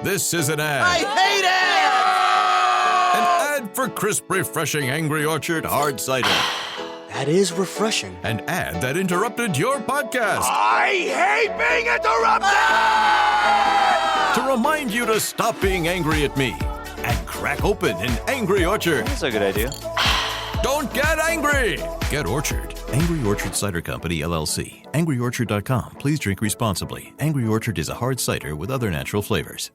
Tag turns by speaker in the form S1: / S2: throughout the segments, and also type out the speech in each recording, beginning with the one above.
S1: This is an ad.
S2: I hate
S1: An
S2: ads!
S1: ad for crisp, refreshing Angry Orchard hard cider.
S2: That is refreshing.
S1: An ad that interrupted your podcast.
S2: I hate being interrupted!
S1: To remind you to stop being angry at me and crack open an Angry Orchard.
S3: That's a good idea.
S1: Don't get angry. Get Orchard. Angry Orchard Cider Company, LLC. AngryOrchard.com. Please drink responsibly. Angry Orchard is a hard cider with other natural flavors.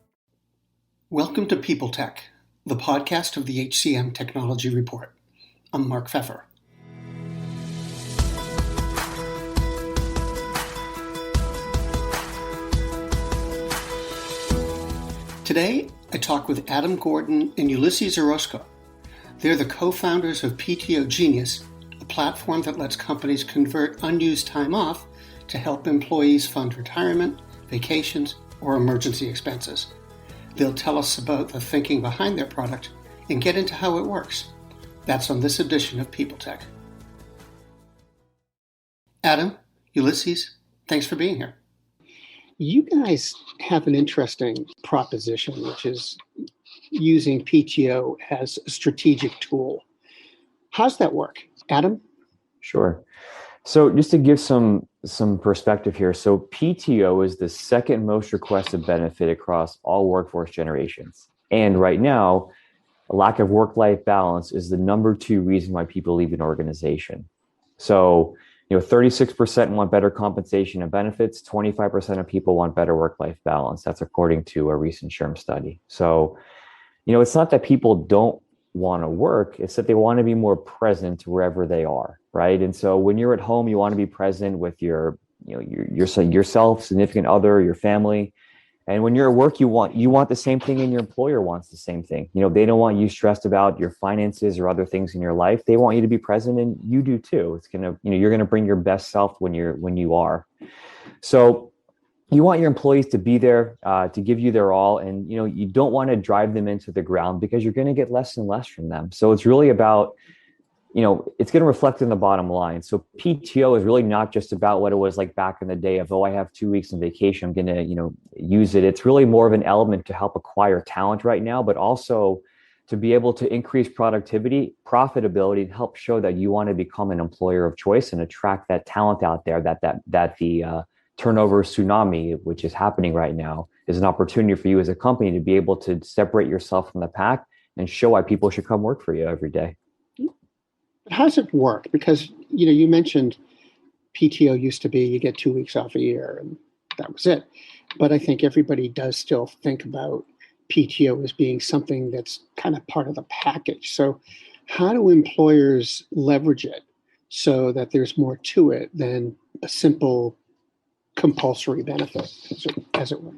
S4: Welcome to People Tech, the podcast of the HCM Technology Report. I'm Mark Pfeffer. Today, I talk with Adam Gordon and Ulysses Orozco. They're the co-founders of PTO Genius, a platform that lets companies convert unused time off to help employees fund retirement, vacations, or emergency expenses. They'll tell us about the thinking behind their product and get into how it works. That's on this edition of People Tech. Adam, Ulysses, thanks for being here. You guys have an interesting proposition, which is using PTO as a strategic tool. How's that work? Adam?
S3: Sure. So just to give some perspective here, so PTO is the second most requested benefit across all workforce generations. And right now, a lack of work-life balance is the number 2 reason why people leave an organization. So, 36% want better compensation and benefits, 25% of people want better work-life balance. That's according to a recent SHRM study. So, it's not that people don't want to work, it's that they want to be more present wherever they are, right? And so when you're at home, you want to be present with yourself, significant other, your family. And when you're at work, you want the same thing, and your employer wants the same thing. They don't want you stressed about your finances or other things in your life. They want you to be present, and you do too. It's you're gonna bring your best self when you are. So you want your employees to be there, to give you their all, and you don't want to drive them into the ground because you're going to get less and less from them. So it's really about, it's going to reflect in the bottom line. So PTO is really not just about what it was like back in the day of, I have 2 weeks on vacation, I'm going to, use it. It's really more of an element to help acquire talent right now, but also to be able to increase productivity, profitability, and help show that you want to become an employer of choice and attract that talent out there, that the turnover tsunami, which is happening right now, is an opportunity for you as a company to be able to separate yourself from the pack and show why people should come work for you every day.
S4: How does it work? Because, you mentioned PTO used to be you get 2 weeks off a year and that was it. But I think everybody does still think about PTO as being something that's kind of part of the package. So how do employers leverage it so that there's more to it than a simple compulsory benefit, as it were?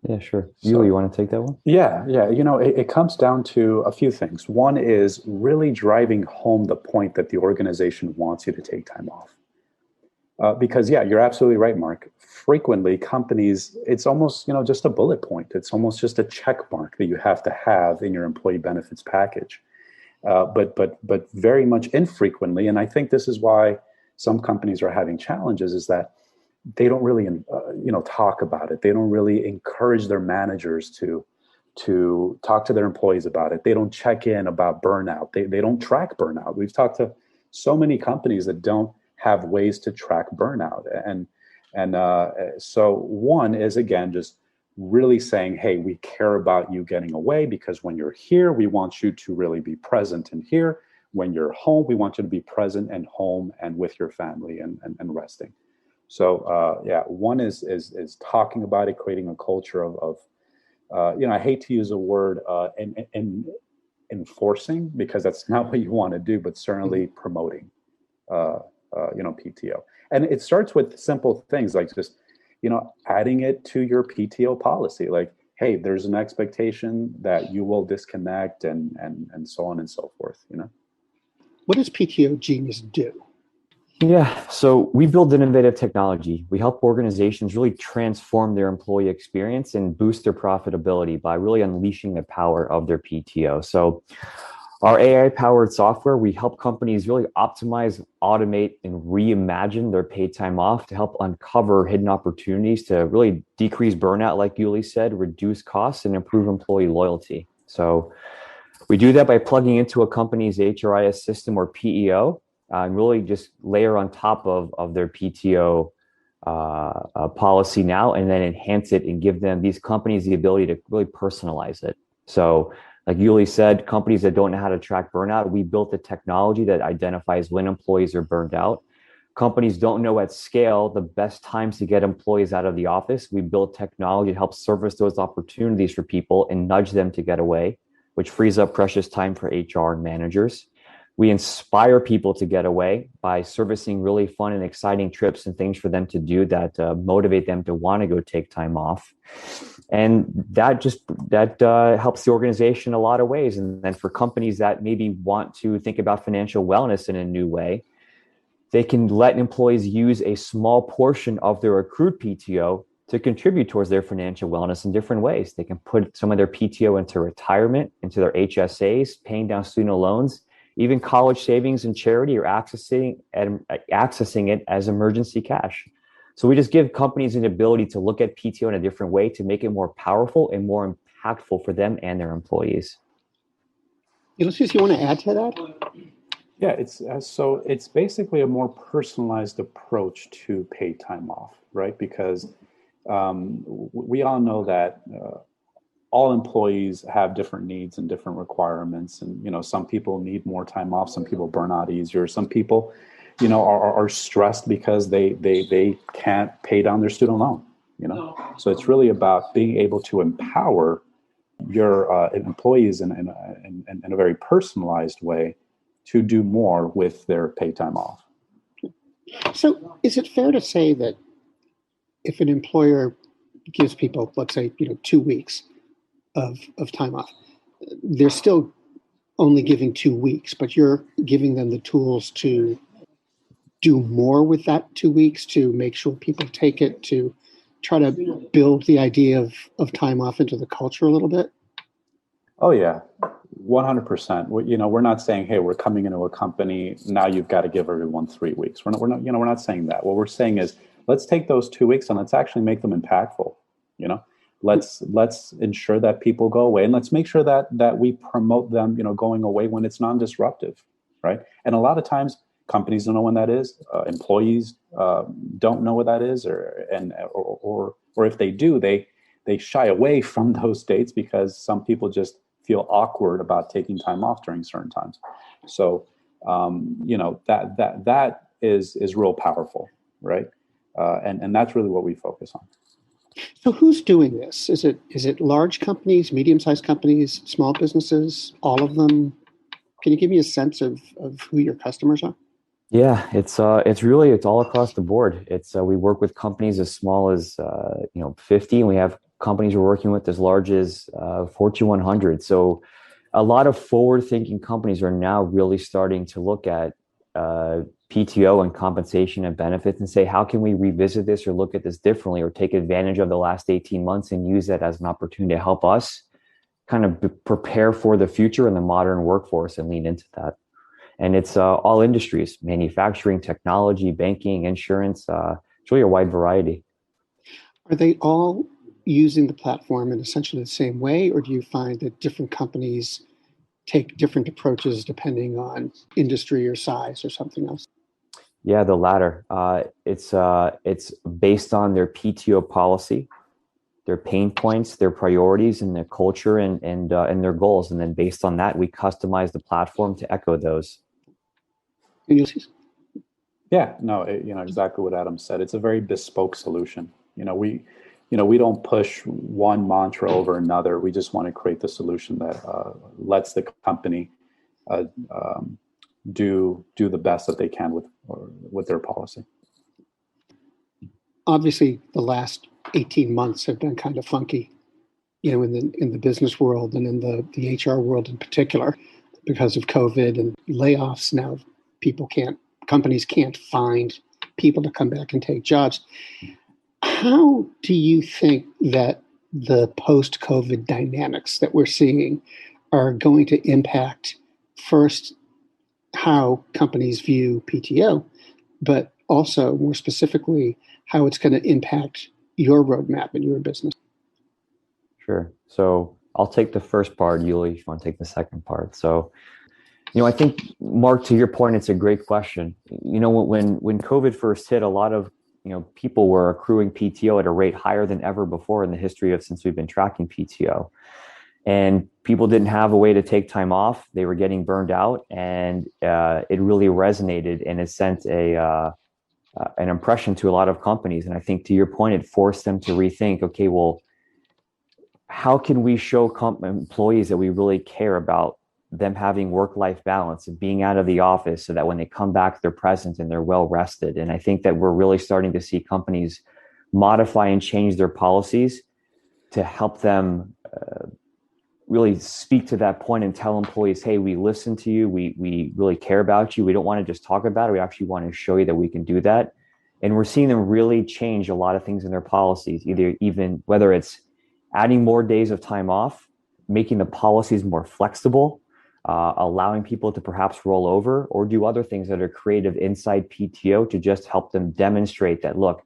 S3: Yeah, sure. You want to take that one?
S5: Yeah. It comes down to a few things. One is really driving home the point that the organization wants you to take time off. Because, you're absolutely right, Mark. Frequently, companies, it's almost, just a bullet point. It's almost just a check mark that you have to have in your employee benefits package. But very much infrequently, and I think this is why some companies are having challenges, is that they don't really, talk about it. They don't really encourage their managers to talk to their employees about it. They don't check in about burnout. They don't track burnout. We've talked to so many companies that don't have ways to track burnout. And so one is, again, just really saying, hey, we care about you getting away, because when you're here, we want you to really be present and here. When you're home, we want you to be present and home and with your family and resting. So, one is talking about it, creating a culture of I hate to use a word enforcing, because that's not what you want to do, but certainly promoting, PTO. And it starts with simple things like just, adding it to your PTO policy. Like, hey, there's an expectation that you will disconnect and so on and so forth,
S4: What does PTO Genius do?
S3: Yeah, so we build innovative technology. We help organizations really transform their employee experience and boost their profitability by really unleashing the power of their PTO. So Our AI-powered software, we help companies really optimize, automate, and reimagine their paid time off to help uncover hidden opportunities to really decrease burnout, like Yuli said, reduce costs, and improve employee loyalty. So we do that by plugging into a company's HRIS system or PEO, and really just layer on top of their PTO policy now, and then enhance it and give these companies the ability to really personalize it. So like Yuli said, companies that don't know how to track burnout, we built the technology that identifies when employees are burned out. Companies don't know at scale the best times to get employees out of the office. We built technology to help surface those opportunities for people and nudge them to get away, which frees up precious time for HR and managers. We inspire people to get away by servicing really fun and exciting trips and things for them to do that motivate them to want to go take time off. And that helps the organization in a lot of ways. And then for companies that maybe want to think about financial wellness in a new way, they can let employees use a small portion of their accrued PTO to contribute towards their financial wellness in different ways. They can put some of their PTO into retirement, into their HSAs, paying down student loans, even college savings and charity, or accessing it as emergency cash. So we just give companies an ability to look at PTO in a different way to make it more powerful and more impactful for them and their employees.
S4: Ulysses, you want to add to that?
S5: Yeah, it's basically a more personalized approach to paid time off, right? Because we all know that all employees have different needs and different requirements, and some people need more time off, some people burn out easier, some people are stressed because they can't pay down their student loan. So it's really about being able to empower your employees in a very personalized way to do more with their paid time off.
S4: So is it fair to say that if an employer gives people, let's say, 2 weeks of time off, they're still only giving 2 weeks, but you're giving them the tools to do more with that 2 weeks, to make sure people take it, to try to build the idea of time off into the culture a little bit?
S5: Oh yeah, 100%. We're not saying, hey, we're coming into a company now, you've got to give everyone 3 weeks. We're not saying that. What we're saying is, let's take those 2 weeks and let's actually make them impactful. Let's ensure that people go away, and let's make sure that we promote them, going away when it's non-disruptive, right? And a lot of times companies don't know when that is. Employees don't know what that is, or if they do, they shy away from those dates because some people just feel awkward about taking time off during certain times. So that is real powerful, right? And that's really what we focus on.
S4: So who's doing this? Is it large companies, medium-sized companies, small businesses, all of them? Can you give me a sense of who your customers are?
S3: Yeah, it's all across the board. We work with companies as small as 50, and we have companies we're working with as large as Fortune 100. So a lot of forward-thinking companies are now really starting to look at PTO and compensation and benefits and say, how can we revisit this or look at this differently, or take advantage of the last 18 months and use that as an opportunity to help us kind of prepare for the future in the modern workforce and lean into that. And it's all industries: manufacturing, technology, banking, insurance. It's really a wide variety.
S4: Are they all using the platform in essentially the same way, or do you find that different companies take different approaches depending on industry or size or something else?
S3: Yeah, the latter. It's based on their PTO policy, their pain points, their priorities, and their culture and their goals. And then based on that, we customize the platform to echo those.
S5: Yeah, no, exactly what Adam said. It's a very bespoke solution. We don't push one mantra over another. We just want to create the solution that lets the company do the best that they can with their policy.
S4: Obviously, the last 18 months have been kind of funky, in the business world and in the HR world in particular, because of COVID and layoffs. Now, companies can't find people to come back and take jobs. How do you think that the post-COVID dynamics that we're seeing are going to impact first how companies view PTO, but also more specifically how it's going to impact your roadmap and your business.
S3: Sure. So I'll take the first part. Yuli, if you want to take the second part. So, I think, Mark, to your point, it's a great question. When COVID first hit, a lot of people were accruing PTO at a rate higher than ever before in the history of since we've been tracking PTO. And people didn't have a way to take time off. They were getting burned out, and it really resonated, and it sent an impression to a lot of companies. And I think, to your point, it forced them to rethink, okay, well, how can we show employees that we really care about them having work-life balance and being out of the office so that when they come back, they're present and they're well rested. And I think that we're really starting to see companies modify and change their policies to help them really speak to that point and tell employees, hey, we listen to you. We really care about you. We don't want to just talk about it. We actually want to show you that we can do that. And we're seeing them really change a lot of things in their policies, even whether it's adding more days of time off, making the policies more flexible, allowing people to perhaps roll over or do other things that are creative inside PTO to just help them demonstrate that, look,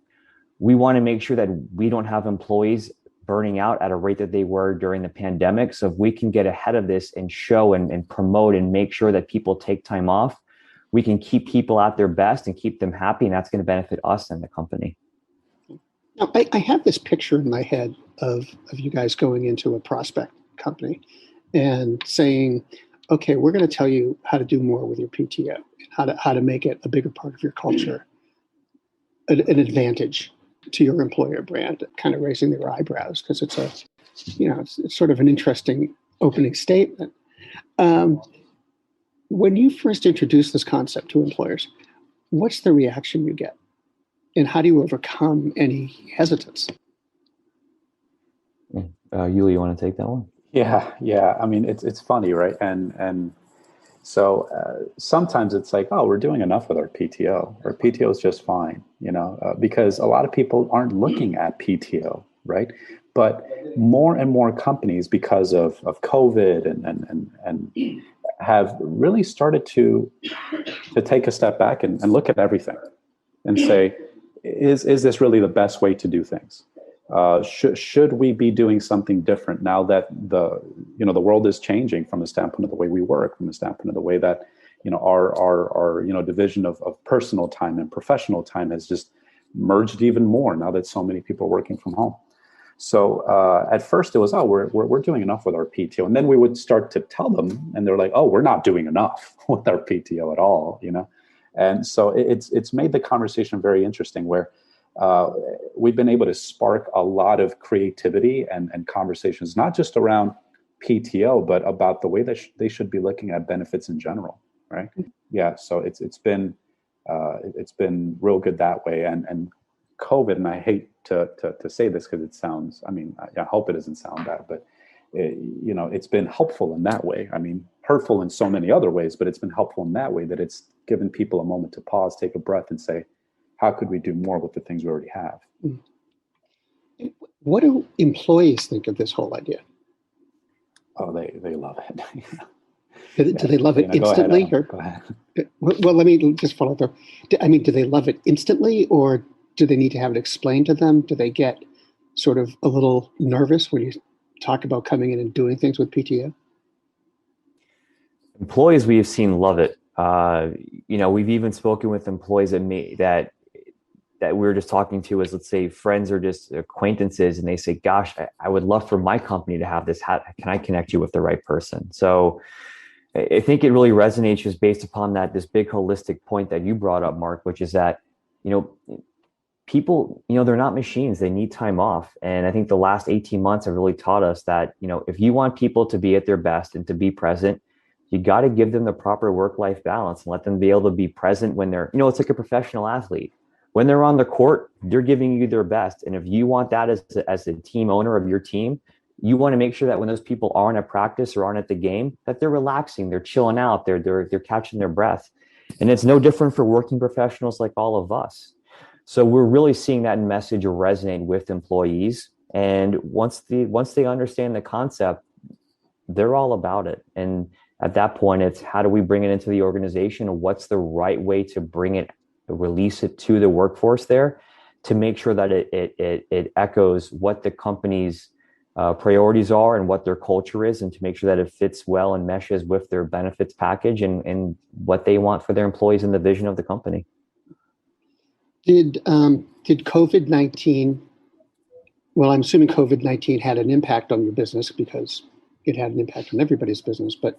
S3: we want to make sure that we don't have employees burning out at a rate that they were during the pandemic. So if we can get ahead of this and show and promote and make sure that people take time off, we can keep people at their best and keep them happy. And that's going to benefit us and the company.
S4: Now, I have this picture in my head of you guys going into a prospect company and saying, okay, we're going to tell you how to do more with your PTO, how to make it a bigger part of your culture, an advantage to your employer brand, kind of raising their eyebrows because it's it's sort of an interesting opening statement. When you first introduce this concept to employers, what's the reaction you get? And how do you overcome any hesitance?
S3: Yuli, you want to take that one?
S5: Yeah. I mean, it's funny, right? And so sometimes it's like, oh, we're doing enough with our PTO. Our PTO is just fine, because a lot of people aren't looking at PTO, right? But more and more companies, because of COVID and have really started to take a step back and look at everything and say, is this really the best way to do things? Should we be doing something different now that the world is changing from the standpoint of the way we work, from the standpoint of the way that our division of personal time and professional time has just merged even more now that so many people are working from home. So at first it was, oh, we're doing enough with our PTO, and then we would start to tell them, and they're like, oh, we're not doing enough with our PTO at all, And so it's made the conversation very interesting, where we've been able to spark a lot of creativity and conversations, not just around PTO, but about the way that they should be looking at benefits in general, right? Yeah, so it's been real good that way, and COVID, and I hate to say this because it sounds, I hope it doesn't sound bad, but it's been helpful in that way. I mean, hurtful in so many other ways, but it's been helpful in that way that it's given people a moment to pause, take a breath, and say, how could we do more with the things we already have?
S4: What do employees think of this whole idea?
S5: Oh, they love it.
S4: Do they love it instantly?
S5: Go ahead.
S4: Well, let me just follow up there. Do they love it instantly, or do they need to have it explained to them? Do they get sort of a little nervous when you talk about coming in and doing things with PTO?
S3: Employees we have seen love it. We've even spoken with employees that we're just talking to as, let's say, friends or just acquaintances, and they say, gosh, I would love for my company to have this. How can I connect you with the right person? So I think it really resonates just based upon this big holistic point that you brought up, Mark, which is that, people, they're not machines. They need time off. And I think the last 18 months have really taught us that, if you want people to be at their best and to be present, you got to give them the proper work-life balance and let them be able to be present when they're, it's like a professional athlete. When they're on the court, they're giving you their best. And if you want that as a team owner of your team, you want to make sure that when those people aren't at practice or aren't at the game, that they're relaxing, they're chilling out, they're catching their breath. And it's no different for working professionals like all of us. So we're really seeing that message resonate with employees. And once they understand the concept, they're all about it. And At that point, it's how do we bring it into the organization? What's the right way to bring it, release it to the workforce there to make sure that it echoes what the company's priorities are and what their culture is, and to make sure that it fits well and meshes with their benefits package and what they want for their employees and the vision of the company.
S4: Did COVID-19, well, I'm assuming COVID-19 had an impact on your business because it had an impact on everybody's business, but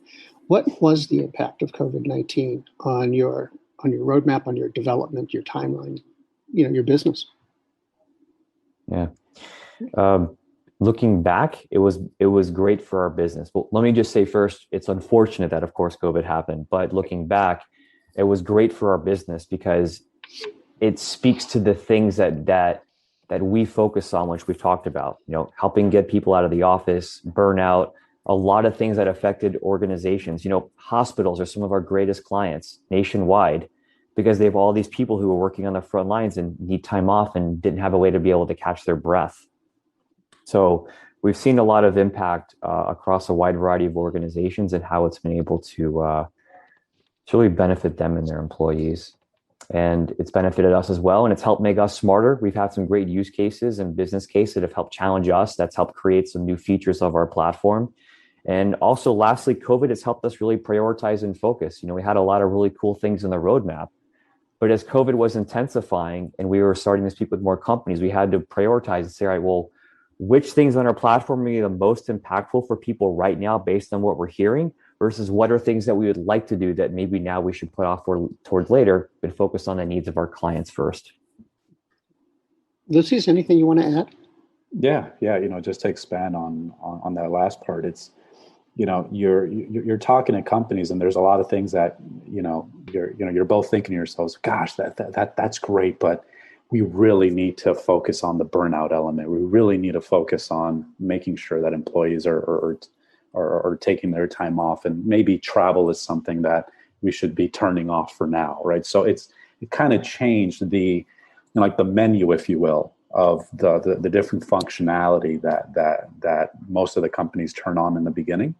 S4: what was the impact of COVID-19 on your roadmap, on your development, your timeline, your business?
S3: Yeah. Looking back, it was great for our business. Well, let me just say first, it's unfortunate that, of course, COVID happened. But looking back, it was great for our business because it speaks to the things that we focus on, which we've talked about. Helping get people out of the office, burnout, a lot of things that affected organizations. Hospitals are some of our greatest clients nationwide because they have all these people who are working on the front lines and need time off and didn't have a way to be able to catch their breath. So we've seen a lot of impact across a wide variety of organizations and how it's been able to really benefit them and their employees. And it's benefited us as well. And it's helped make us smarter. We've had some great use cases and business cases that have helped challenge us. That's helped create some new features of our platform. And also, lastly, COVID has helped us really prioritize and focus. We had a lot of really cool things in the roadmap. But as COVID was intensifying and we were starting to speak with more companies, we had to prioritize and say, all right, well, which things on our platform are the most impactful for people right now based on what we're hearing versus what are things that we would like to do that maybe now we should put off towards later, but focus on the needs of our clients first.
S4: Lucy, is anything you want to add?
S5: Yeah. Just to expand on that last part, it's, you're talking to companies and there's a lot of things that, you're both thinking to yourselves, gosh, that's great, but we really need to focus on the burnout element. We really need to focus on making sure that employees are taking their time off, and maybe travel is something that we should be turning off for now, right? So it kind of changed the menu, if you will, of the different functionality that most of the companies turn on in the beginning,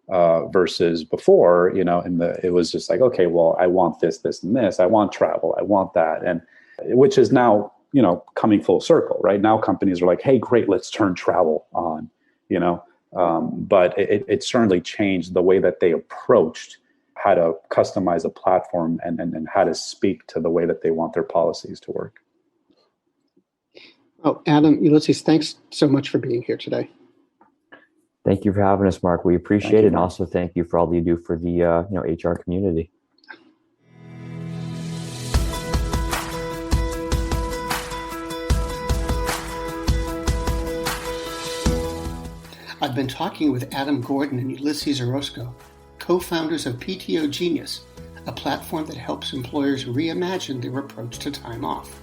S5: versus before, it was just like, okay, well, I want this, and this, I want travel, I want that, and which is now, coming full circle, right? Now companies are like, hey, great, let's turn travel on, but it certainly changed the way that they approached how to customize a platform and how to speak to the way that they want their policies to work.
S4: Oh, Adam, Ulysses, thanks so much for being here today.
S3: Thank you for having us, Mark. We appreciate it. And also thank you for all that you do for the HR community.
S4: I've been talking with Adam Gordon and Ulysses Orozco, co-founders of PTO Genius, a platform that helps employers reimagine their approach to time off.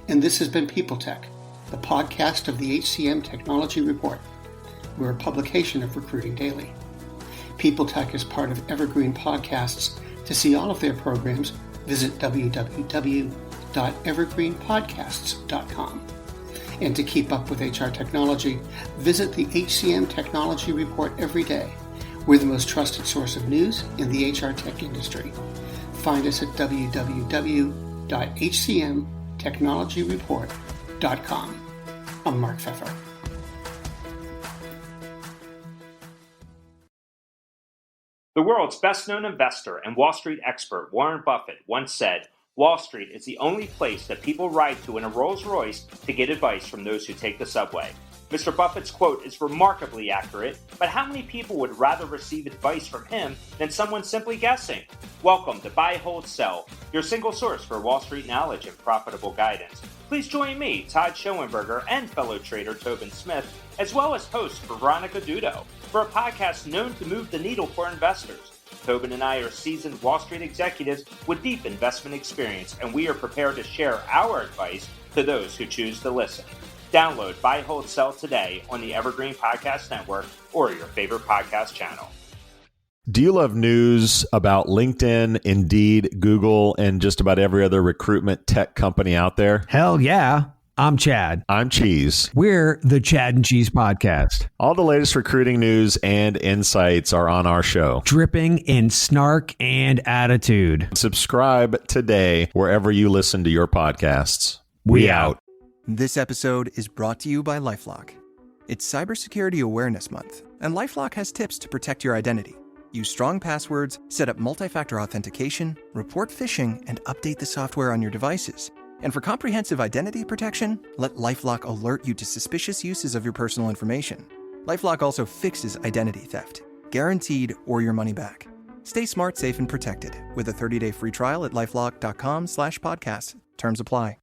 S4: And this has been People Tech, the podcast of the HCM Technology Report. We're a publication of Recruiting Daily. People Tech is part of Evergreen Podcasts. To see all of their programs, visit www.evergreenpodcasts.com. And to keep up with HR technology, visit the HCM Technology Report every day. We're the most trusted source of news in the HR tech industry. Find us at www.hcmtechnologyreport.com. I'm Mark Pfeffer.
S6: The world's best-known investor and Wall Street expert Warren Buffett once said, "Wall Street is the only place that people ride to in a Rolls-Royce to get advice from those who take the subway." Mr. Buffett's quote is remarkably accurate, but how many people would rather receive advice from him than someone simply guessing? Welcome to Buy, Hold, Sell, your single source for Wall Street knowledge and profitable guidance. Please join me, Todd Schoenberger, and fellow trader Tobin Smith, as well as host Veronica Dudo, for a podcast known to move the needle for investors. Tobin and I are seasoned Wall Street executives with deep investment experience, and we are prepared to share our advice to those who choose to listen. Download Buy, Hold, Sell today on the Evergreen Podcast Network or your favorite podcast channel.
S7: Do you love news about LinkedIn, Indeed, Google, and just about every other recruitment tech company out there?
S8: Hell yeah. I'm Chad.
S7: I'm Cheese.
S8: We're the Chad and Cheese Podcast.
S7: All the latest recruiting news and insights are on our show.
S8: Dripping in snark and attitude.
S7: Subscribe today wherever you listen to your podcasts. We out.
S9: This episode is brought to you by LifeLock. It's Cybersecurity Awareness Month, and LifeLock has tips to protect your identity. Use strong passwords, set up multi-factor authentication, report phishing, and update the software on your devices. And for comprehensive identity protection, let LifeLock alert you to suspicious uses of your personal information. LifeLock also fixes identity theft, guaranteed or your money back. Stay smart, safe, and protected with a 30-day free trial at LifeLock.com/podcast. Terms apply.